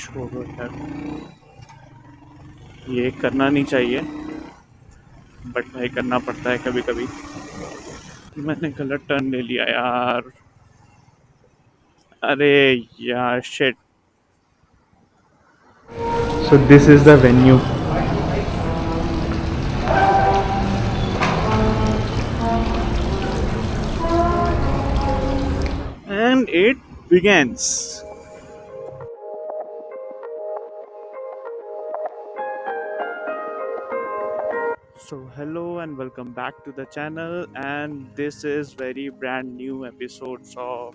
छोड़ो यार, ये करना नहीं चाहिए बट भाई करना पड़ता है कभी कभी। मैंने गलत टर्न ले लिया यार। अरे यार shit. So this is the venue. And it begins. So hello and welcome back to the channel, and this is very brand new episodes of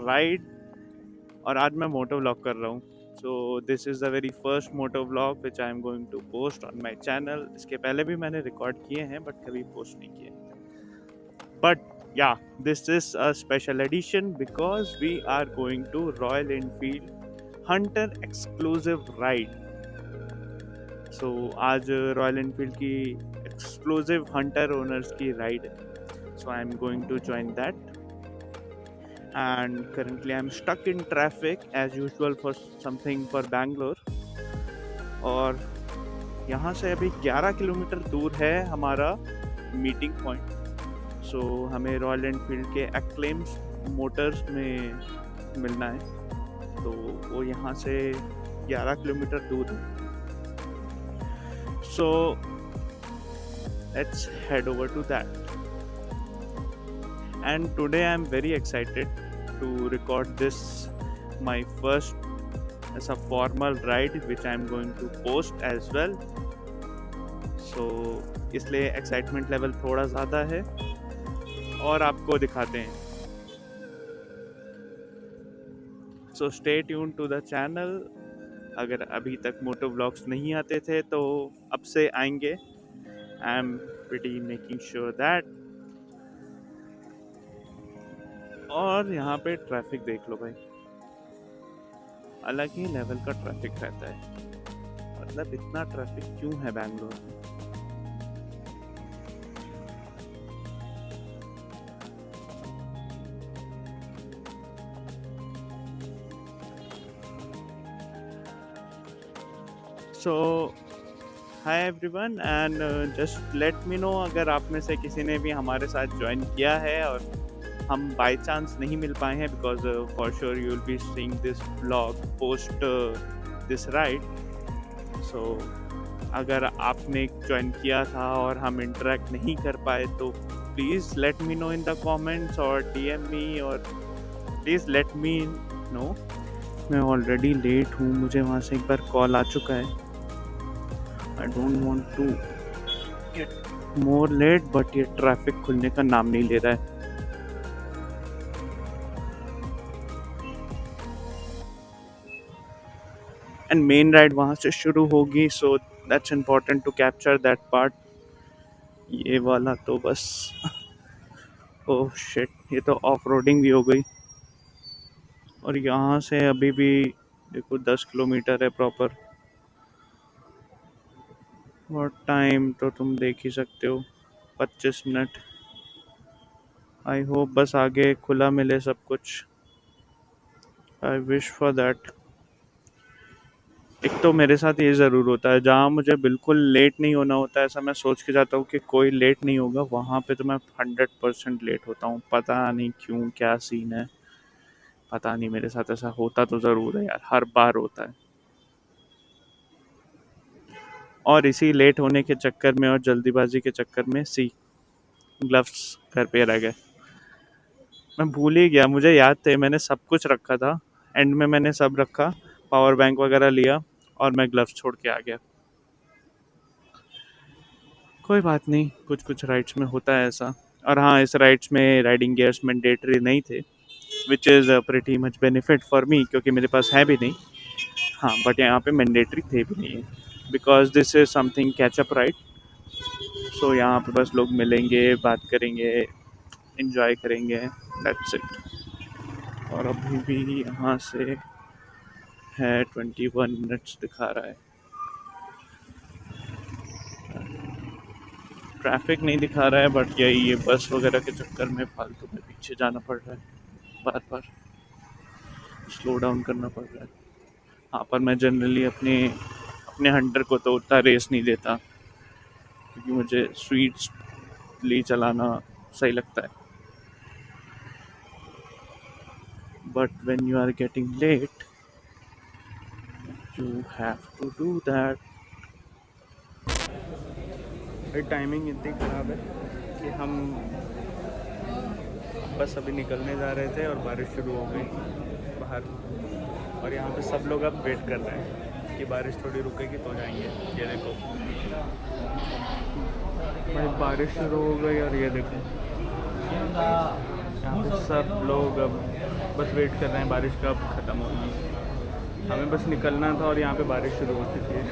Ride। और आज मैं मोटो व्लॉग कर रहा हूँ। So this is the very first moto vlog which I am going to post on my channel. इसके पहले भी मैंने रिकॉर्ड किए हैं बट कभी पोस्ट नहीं किए। But yeah, this is a special edition because we are going to Royal Enfield Hunter exclusive ride। So आज रॉयल एनफील्ड की एक्सक्लूसिव हंटर ओनर्स की राइड है। So I am going to join that and currently I'm stuck in traffic as usual for something for Bangalore। और यहाँ से अभी 11 kilometre दूर है हमारा मीटिंग पॉइंट। सो हमें रॉयल एनफील्ड के एक्लेम्स मोटर्स में मिलना है, तो वो यहाँ से 11 किलोमीटर दूर है। So let's head over to that. And today I'm very excited to record this, my first as a formal ride which I'm going to post as well। So इसलिए excitement level थोड़ा ज़्यादा है और आपको दिखाते हैं। So stay tuned to the channel। अगर अभी तक मोटो व्लॉग्स नहीं आते थे तो अब से आएंगे। I am pretty making sure that। और यहाँ पे ट्रैफिक देख लो भाई, अलग ही लेवल का ट्रैफिक रहता है। मतलब इतना ट्रैफिक क्यों है बैंगलोर में? So hi everyone and just let me know अगर आप में से किसी ने भी हमारे साथ ज्वाइन किया है और हम बाय चांस नहीं मिल पाए हैं, because for sure you will be seeing this blog post this ride. So अगर आपने ज्वाइन किया था और हम इंटरेक्ट नहीं कर पाए तो please let me no in the comments और डीएम मी, और प्लीज़ लेट मी नो। मैं ऑलरेडी लेट हूँ, मुझे वहाँ से एक बार कॉल आ चुका है। I don't want to get more late but ये ट्रैफिक खुलने का नाम नहीं ले रहा है। एंड मेन राइड वहाँ से शुरू होगी, so that's important to capture that part. ये वाला तो बस ओह शिट, ये तो ऑफ रोडिंग भी हो गई। और यहाँ से अभी भी देखो 10 किलोमीटर है प्रॉपर। और टाइम तो तुम देख ही सकते हो, 25 मिनट। आई होप बस आगे खुला मिले सब कुछ। I wish for that. एक तो मेरे साथ ये ज़रूर होता है, जहाँ मुझे बिल्कुल लेट नहीं होना होता है, ऐसा मैं सोच के जाता हूँ कि कोई लेट नहीं होगा, वहाँ पे तो मैं 100% लेट होता हूँ। पता नहीं क्यों, क्या सीन है पता नहीं। मेरे साथ ऐसा होता तो ज़रूर है यार, हर बार होता है। और इसी लेट होने के चक्कर में और जल्दीबाजी के चक्कर में ग्लव्स घर पे रह गए। मैं भूल ही गया, मुझे याद थे, मैंने सब कुछ रखा था। एंड में मैंने सब रखा, पावर बैंक वगैरह लिया और मैं ग्लव्स छोड़ के आ गया। कोई बात नहीं, कुछ कुछ राइड्स में होता है ऐसा। और हाँ, इस राइड्स में राइडिंग गियर्स मैंडेटरी नहीं थे, which is pretty much benefit for me, क्योंकि मेरे पास है भी नहीं। हाँ, बट यहाँ पे मैंडेटरी थे भी नहीं है because this is something catch up ride. So यहाँ पे बस लोग मिलेंगे, बात करेंगे, इंजॉय करेंगे, दैट्स इट। और अभी भी यहाँ से है 21 मिनट्स दिखा रहा है। ट्रैफिक नहीं दिखा रहा है बट यही, ये बस वगैरह के चक्कर में फालतू में पीछे जाना पड़ रहा है, बार बार स्लो डाउन करना पड़ रहा है। हाँ, पर मैं जनरली अपने अपने हंटर को तो उतना रेस नहीं देता, क्योंकि मुझे स्वीट्सली चलाना सही लगता है। But when you are getting late, you have to do that. भाई टाइमिंग इतनी ख़राब है कि हम बस अभी निकलने जा रहे थे और बारिश शुरू हो गई बाहर। और यहाँ पे सब लोग अब वेट कर रहे हैं कि बारिश थोड़ी रुकेगी तो जाएंगे। ये देखो भाई, बारिश शुरू हो गई और ये देखो यहाँ पे सब लोग अब बस वेट कर रहे हैं बारिश कब ख़त्म होगी। हमें बस निकलना था और यहाँ पे बारिश शुरू हो चुकी है।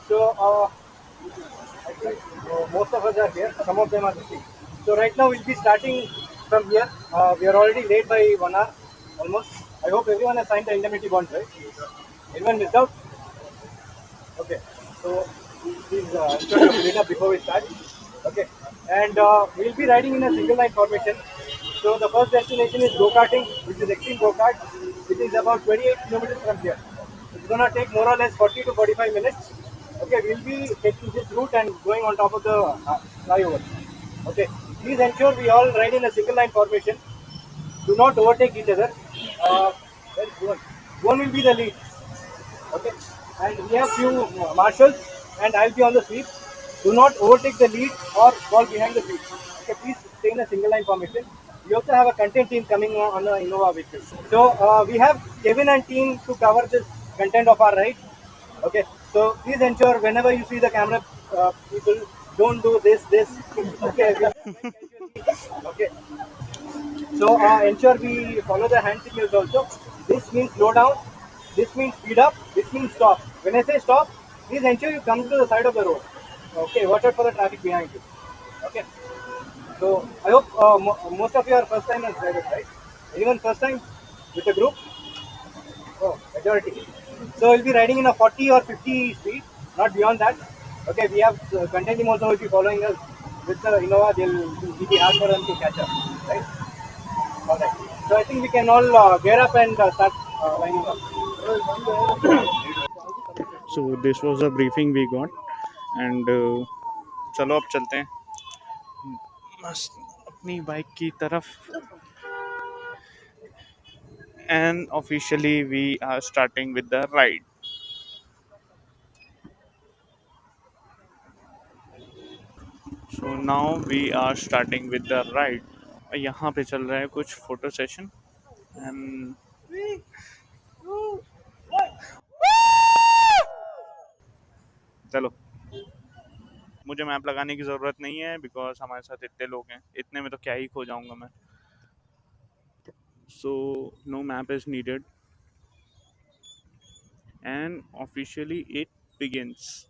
So I think most of us are here. Some of them are missing. So right now we'll be starting from here. We are already late by 1 hour almost. I hope everyone has signed the indemnity bond, right? Anyone missed out? Okay. So please ensure you fill it up before we start. Okay. And we'll be riding in a single line formation. So the first destination is go-karting, which is extreme go-kart. It is about 28 kilometers from here. It's gonna take more or less 40 to 45 minutes. Okay, we'll be taking this route and going on top of the flyover. Okay, please ensure we all ride in a single line formation. Do not overtake each other. Where's Bhuvan? Bhuvan will be the lead. Okay, and we have few marshals, and I'll be on the sweep. Do not overtake the lead or fall behind the sweep. Okay, please stay in a single line formation. We also have a content team coming on the Innova vehicle. So we have Kevin and team to cover this content of our ride. Okay, so please ensure whenever you see the camera people, don't do this. Okay, okay. So ensure we follow the hand signals also. This means slow down. This means speed up. This means stop. When I say stop, please ensure you come to the side of the road. Okay, watch out for the traffic behind you. Okay. So I hope most of you are first time drivers, right? Anyone first time with the group? Oh, majority. So we'll be riding in a 40 or 50 speed, not beyond that. Okay, we have content team also will be following us with the Innova. It'll be hard for them to catch up, right? All right. So I think we can all gear up and start lining up. So this was a briefing we got, and चलो अब चलते हैं मस्त अपनी bike की तरफ। And officially we are starting with the ride. So now we are starting with the ride. यहाँ पे चल रहा है कुछ फोटो सेशन, एंड चलो, मुझे मैप लगाने की ज़रूरत नहीं है बिकॉज हमारे साथ इतने लोग हैं, इतने में तो क्या ही खो जाऊंगा मैं। So no map is needed, and officially it begins.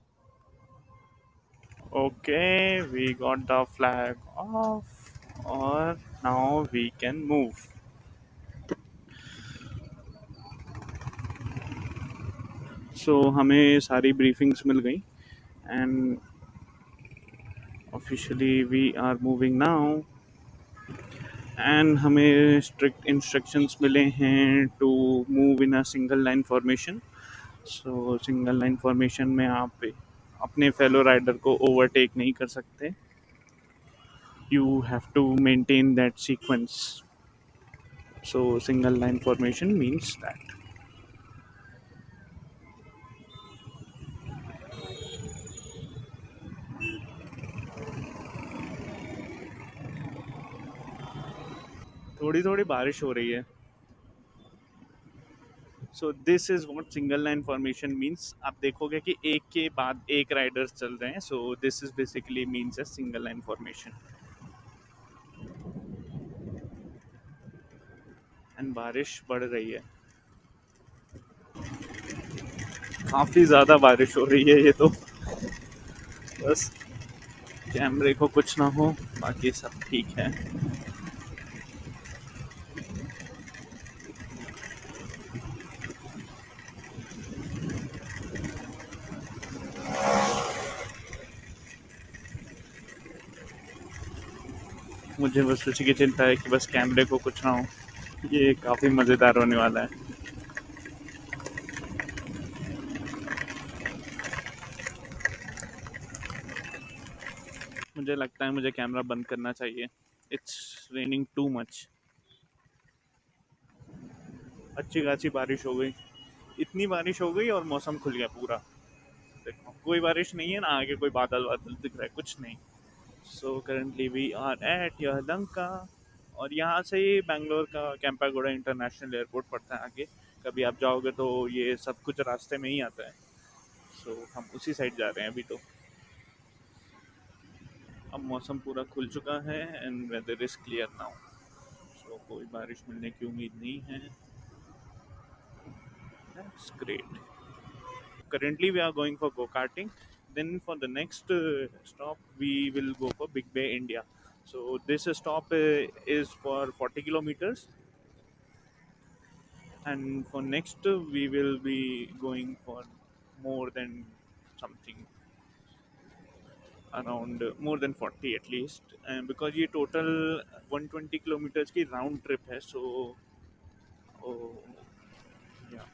Okay, we got the flag off, और now we can move. So हमें सारी ब्रीफिंग्स मिल गई, and officially we are moving now. And हमें स्ट्रिक्ट इंस्ट्रक्शंस मिले हैं to move in a single line formation. So single line formation में आप अपने फेलो राइडर को ओवरटेक नहीं कर सकते। You have to maintain that sequence. So single line formation means that. थोड़ी थोड़ी बारिश हो रही है। So this is what single line formation means. आप देखोगे कि एक के बाद एक राइडर्स चल रहे हैं, सो this is basically means a single line formation. And बारिश बढ़ रही है, काफ़ी ज़्यादा बारिश हो रही है ये तो। बस कैमरे को कुछ ना हो, बाकी सब ठीक है। मुझे बस उसी की चिंता है कि बस कैमरे को कुछ ना हो। ये काफ़ी मज़ेदार होने वाला है। मुझे लगता है मुझे कैमरा बंद करना चाहिए। It's raining too much. अच्छी खासी बारिश हो गई, इतनी बारिश हो गई और मौसम खुल गया पूरा। देखो कोई बारिश नहीं है ना, आगे कोई बादल बादल दिख रहा है, कुछ नहीं। So currently we are at Yelahanka, और यहाँ से ही बैंगलोर का कैंपागोड़ा इंटरनेशनल एयरपोर्ट पड़ता है आगे। कभी आप जाओगे तो ये सब कुछ रास्ते में ही आता है। सो हम उसी साइड जा रहे हैं अभी तो। अब मौसम पूरा खुल चुका है and weather is clear now. So कोई बारिश मिलने की उम्मीद नहीं है। That's great. Currently we are going for go-karting. Then for the next stop we will go for Big Bay, India. So this stop is for 40 kilometers, and for next we will be going for more than something around more than 40 at least, and because ये total 120 kilometers की round trip है, so oh, yeah.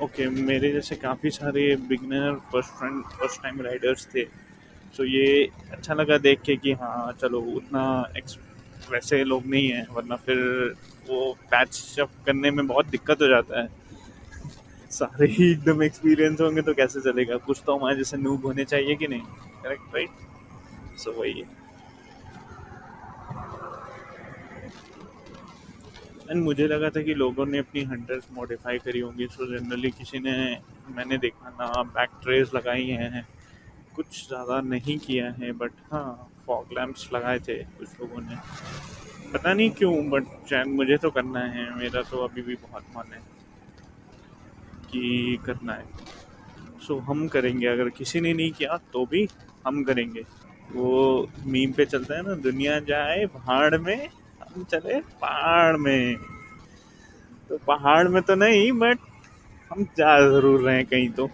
Okay, मेरे जैसे काफ़ी सारे beginner first time Riders थे। सो ये अच्छा लगा देख के कि हाँ चलो उतना वैसे लोग नहीं हैं, वरना फिर वो पैच अप करने में बहुत दिक्कत हो जाता है। सारे ही एकदम एक्सपीरियंस होंगे तो कैसे चलेगा, कुछ तो हमारे जैसे नूब होने चाहिए कि नहीं। Correct, right. सो वही है। एंड मुझे लगा था कि लोगों ने अपनी हंटर्स मॉडिफाई करी होंगी, सो जनरली किसी ने, मैंने देखा ना, बैक ट्रेस लगाई हैं, कुछ ज़्यादा नहीं किया है। बट हाँ, फॉग लैंप्स लगाए थे कुछ लोगों ने, पता नहीं क्यों, बट शायद मुझे तो करना है। मेरा तो अभी भी बहुत मन है कि करना है। सो हम करेंगे, अगर किसी ने नहीं किया तो भी हम करेंगे। वो मीम पे चलता है ना, दुनिया जाए भाड़ में, हम चले पहाड़ में। तो पहाड़ में तो नहीं, बट हम जा ज़रूर रहे हैं कहीं तो।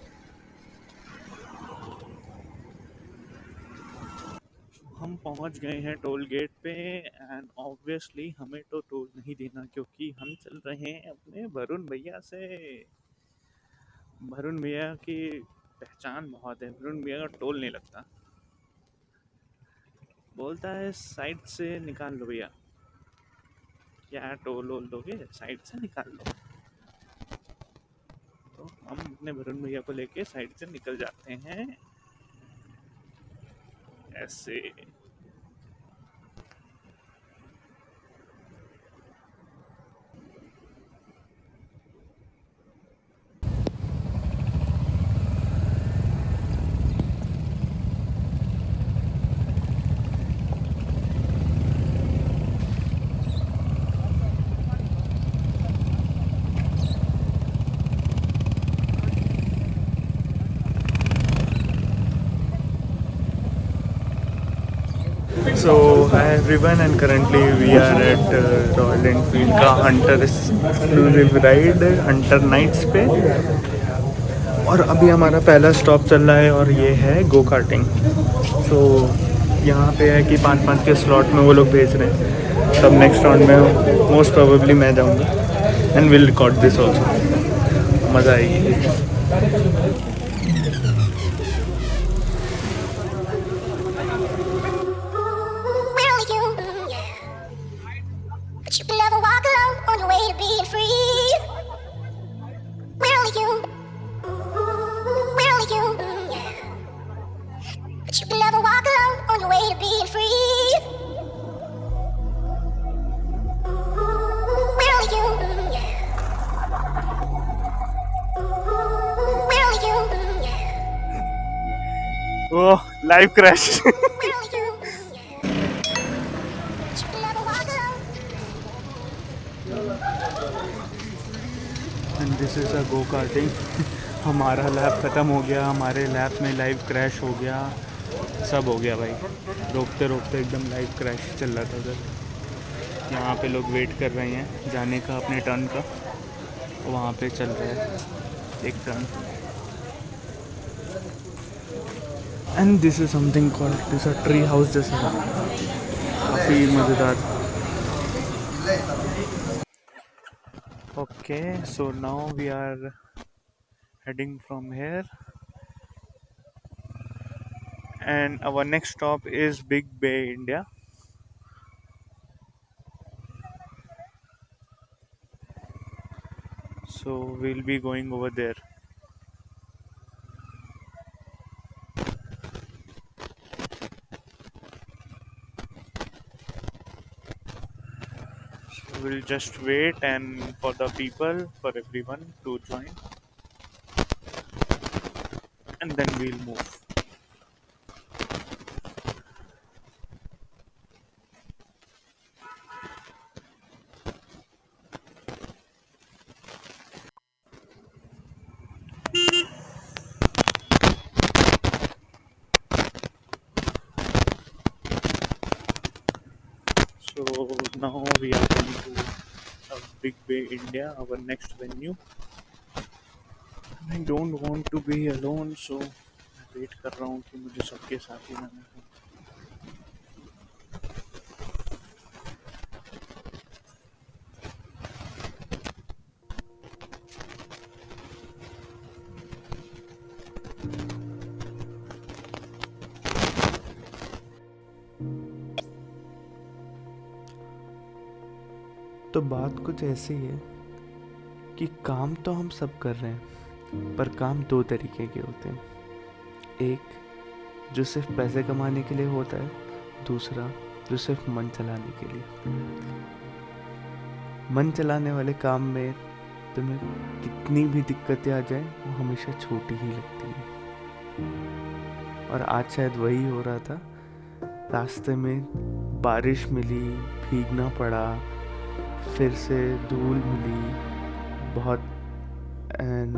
हम पहुंच गए हैं टोल गेट पे, एंड ऑब्वियसली हमें तो टोल नहीं देना, क्योंकि हम चल रहे हैं अपने वरुण भैया से। वरुण भैया की पहचान बहुत है, वरुण भैया का टोल नहीं लगता। बोलता है साइड से निकाल लो भैया। क्या टोल वोल दोगे, साइड से निकाल लो। तो हम अपने वरुण भैया को लेके साइड से निकल जाते हैं ऐसे। So hi everyone, and currently we are at Royal Enfield का hunter exclusive ride hunter nights पे। और अभी हमारा पहला स्टॉप चल रहा है और ये है गो कार्टिंग। सो यहाँ पे है कि 5-5 के स्लॉट में वो लोग भेज रहे हैं। तब नेक्स्ट राउंड में मोस्ट प्रोबेबली मैं जाऊँगा and will record this also. मज़ा आएगी। But you can never walk alone on your way to being free. We're only human. We're only human. But you can never walk alone on your way to being free. We're only human. We're only human. Oh, live crash. We're only human. But you can never walk alone. And this is a go karting. हमारा lab ख़त्म हो गया, हमारे lab में live crash हो गया, सब हो गया भाई। रोकते रोकते एकदम लाइव क्रैश चल रहा था उधर। यहाँ पे लोग वेट कर रहे हैं जाने का अपने टर्न का, वहाँ पे चल रहा है एक turn. And this is something called, this a tree house जैसा, काफ़ी मज़ेदार। Okay, so now we are heading from here, and our next stop is Big Bay, India. So we'll be going over there. So we'll just wait and for the people, for everyone to join, and then we'll move. So now we are going to Big Bay, India, our next venue. I don't want to be alone, so मैं wait कर रहा हूँ कि मुझे सबके साथ ही जाना है. तो बात कुछ ऐसी है कि काम तो हम सब कर रहे हैं, पर काम दो तरीके के होते हैं. एक जो सिर्फ पैसे कमाने के लिए होता है, दूसरा जो सिर्फ मन चलाने के लिए. मन चलाने वाले काम में तुम्हें कितनी भी दिक्कतें आ जाए, वो हमेशा छोटी ही लगती है. और आज शायद वही हो रहा था. रास्ते में बारिश मिली, भीगना पड़ा, फिर से धूल मिली, बहुत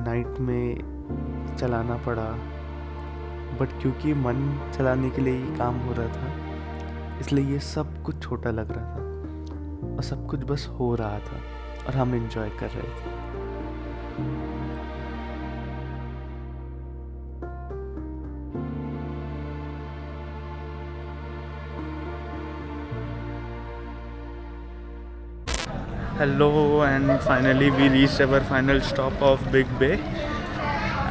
नाइट में चलाना पड़ा. बट क्योंकि मन चलाने के लिए ये काम हो रहा था, इसलिए ये सब कुछ छोटा लग रहा था और सब कुछ बस हो रहा था और हम एंजॉय कर रहे थे. Hello, and finally we reached our final stop of Big Bay.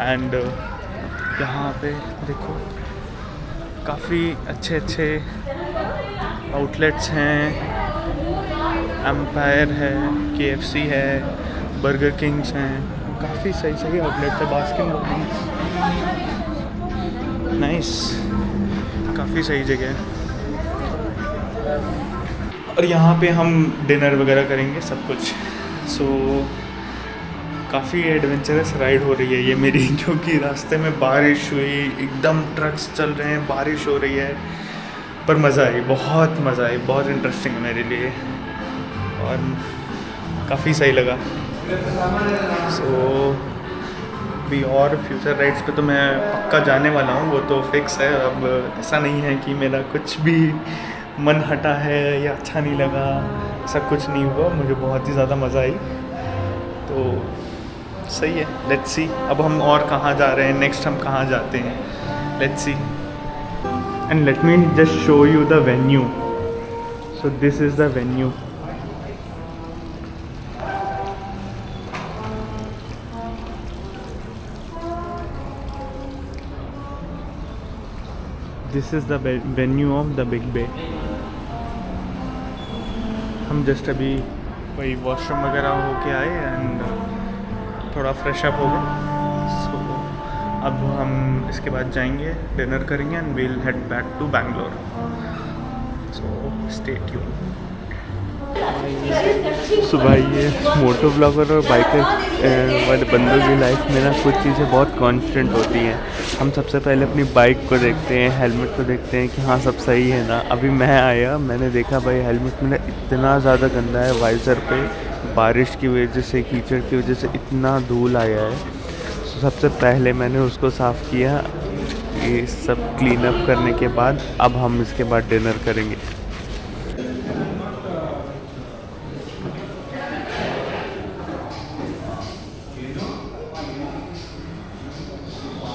And यहाँ पे देखो काफ़ी अच्छे अच्छे आउटलेट्स हैं. एम्पायर है, KFC है, बर्गर किंग्स हैं. काफ़ी सही सही आउटलेट्स है. बास्किन रॉबिन्स, नाइस, काफ़ी सही जगह है. और यहाँ पे हम डिनर वगैरह करेंगे सब कुछ. सो काफ़ी एडवेंचरस राइड हो रही है ये मेरी, क्योंकि रास्ते में बारिश हुई, एकदम ट्रक्स चल रहे हैं, बारिश हो रही है, पर मज़ा आई, बहुत मज़ा आई, बहुत इंटरेस्टिंग है मेरे लिए और काफ़ी सही लगा. सो भी और फ्यूचर राइड्स पे तो मैं पक्का जाने वाला हूँ, वो तो फिक्स है. अब ऐसा नहीं है कि मेरा कुछ भी मन हटा है या अच्छा नहीं लगा, सब कुछ नहीं हुआ. मुझे बहुत ही ज़्यादा मज़ा आई, तो सही है. लेट्स सी अब हम और कहाँ जा रहे हैं, नेक्स्ट हम कहाँ जाते हैं, let's see. And let me just show you the venue. So this is the venue. This is the venue of the big bay. हम जस्ट अभी वही वॉशरूम वगैरह होके आए एंड थोड़ा फ्रेश अप हो गए. सो अब हम इसके बाद जाएंगे, डिनर करेंगे and we'll head back to Bangalore. So stay tune. सुबह ये मोटो ब्लॉगर और बाइकर वाले बंदों की लाइफ में ना कुछ चीज़ें बहुत कांस्टेंट होती हैं. हम सबसे पहले अपनी बाइक को देखते हैं, हेलमेट को देखते हैं कि हाँ सब सही है ना. अभी मैं आया, मैंने देखा भाई हेलमेट मेरा इतना ज़्यादा गंदा है, वाइज़र पे बारिश की वजह से, कीचड़ की वजह से इतना धूल आया है. तो सबसे पहले मैंने उसको साफ़ किया. ये सब क्लीन अप करने के बाद अब हम इसके बाद डिनर करेंगे.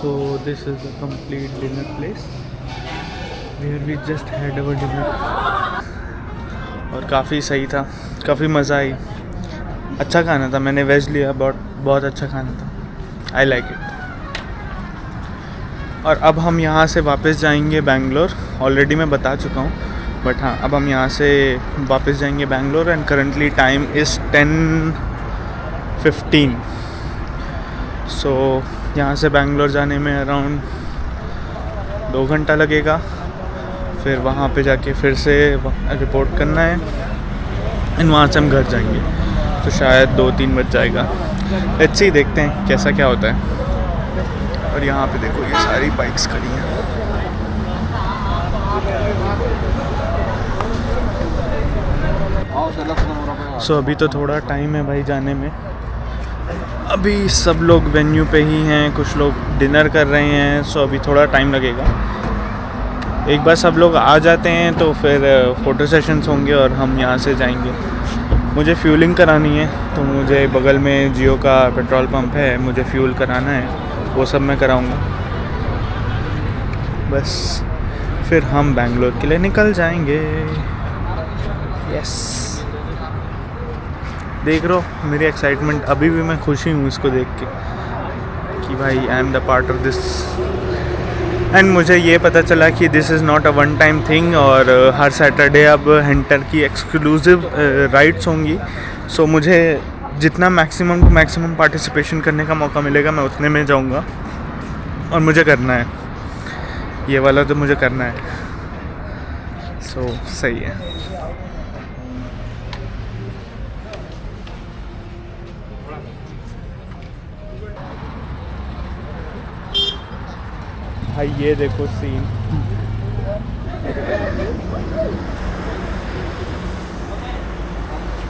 So this is the complete dinner place where we just had our dinner. और काफ़ी सही था, काफ़ी मज़ा आई. अच्छा खाना था, मैंने वेज लिया, बहुत बहुत अच्छा खाना था, आई लाइक इट। और अब हम यहाँ से वापस जाएंगे बैंगलोर, ऑलरेडी मैं बता चुका हूँ, बट हाँ अब हम यहाँ से वापस जाएंगे Bangalore and currently time is 10:15। सो यहाँ से बैंगलोर जाने में अराउंड 2 घंटा लगेगा, फिर वहाँ पे जाके फिर से रिपोर्ट करना है एंड वहाँ से हम घर जाएंगे, तो शायद 2-3 बज जाएगा। लेट्स सी, देखते हैं कैसा क्या होता है। और यहाँ पे देखो ये सारी बाइक्स खड़ी हैं। सो अभी तो थोड़ा टाइम है भाई जाने में, अभी सब लोग वेन्यू पे ही हैं, कुछ लोग डिनर कर रहे हैं, सो अभी थोड़ा टाइम लगेगा। एक बार सब लोग आ जाते हैं तो फिर फ़ोटो सेशंस होंगे और हम यहाँ से जाएंगे। मुझे फ्यूलिंग करानी है, तो मुझे बगल में जियो का पेट्रोल पंप है, मुझे फ्यूल कराना है, वो सब मैं कराऊंगा। बस फिर हम बैंगलोर के लिए निकल जाएंगे। यस, देख रहे हो मेरी एक्साइटमेंट, अभी भी मैं खुशी हूँ इसको देख के कि भाई I am the part of this. And मुझे ये पता चला कि this is not a one time thing, और हर सैटरडे अब हंटर की एक्सक्लूसिव राइड्स होंगी। सो मुझे जितना मैक्सिमम टू मैक्सिमम पार्टिसिपेशन करने का मौका मिलेगा मैं उतने में जाऊंगा, और मुझे करना है ये वाला, तो मुझे करना है। सो सही है। भाई ये देखो scene,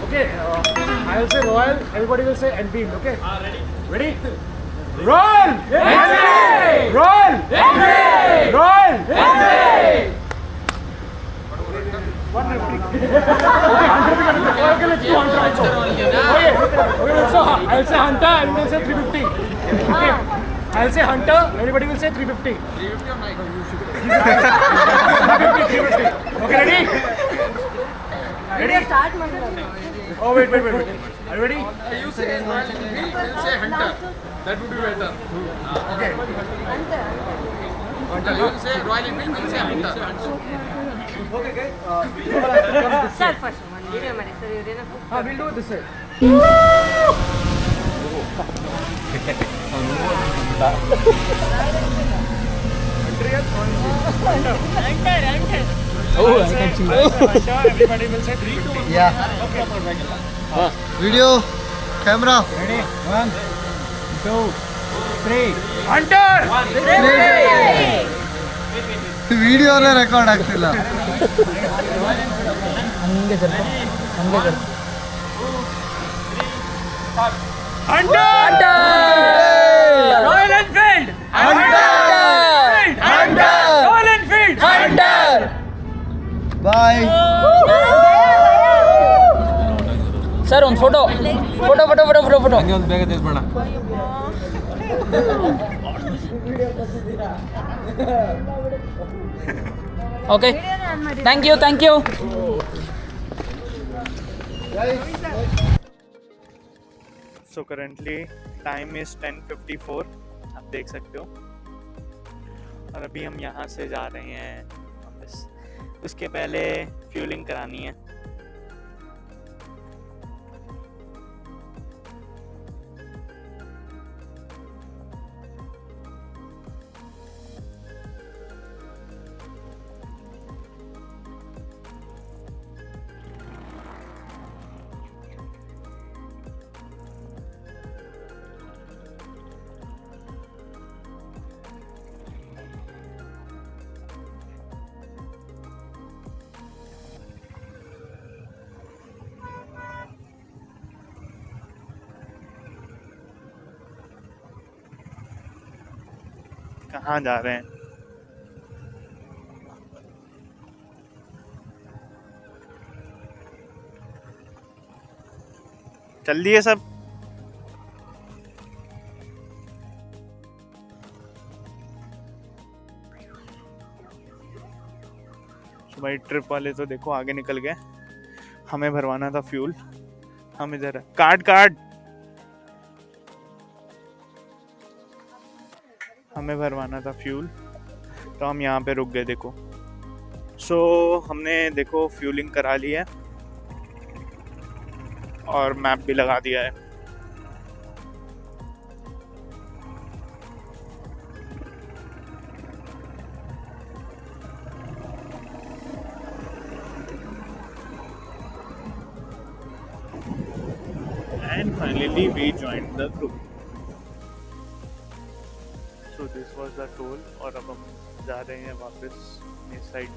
Okay, I will say Royal, everybody will say Enfield, okay? Ready? Royal! Enfield! Royal! Enfield! Royal! Enfield! 150. Okay, let's do Hunter also. Okay, so I'll say Hunter, and will say 350. Okay, I'll say Hunter, everybody will say 350. 350 or 350. Okay, ready? Ready? Start must Oh, wait. Are you ready? You say Royal Enfield, we'll say Hunter. That would be better. Okay. You will say Royal Enfield, we'll say Hunter. Start first one. Video mari sir you na. We'll do it this way. Everybody will say 350. Yeah. Video, camera. Ready? 1, 2, 3. Hunter! Video record ಆಗ್ತಿಲ್ಲ. Hunter! Royal Enfield! Royal Enfield! Bye. Sir ಒಂದು photo ಒಂದು ಬೇಗ ತಿಳಿಸ್ಬೇಡ. Okay thank you so currently time is 10:54, आप देख सकते हो, और अभी हम यहाँ से जा रहे हैं वापस। उसके पहले फ्यूलिंग करानी है। कहाँ जा रहे हैं? चल दिए सब। भाई ट्रिप वाले तो देखो आगे निकल गए, हमें भरवाना था फ्यूल, हम इधर है, कार्ड कार्ड हमें भरवाना था फ्यूल, तो हम यहाँ पे रुक गए। देखो सो हमने देखो फ्यूलिंग करा ली है और मैप भी लगा दिया है। And finally we joined the group. So this was the toll और अब हम जा रहे हैं वापस इस side.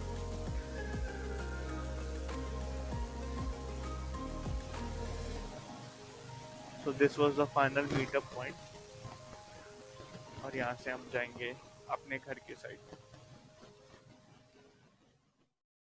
So this was the final meetup point और यहाँ से हम जाएंगे अपने घर के साइड।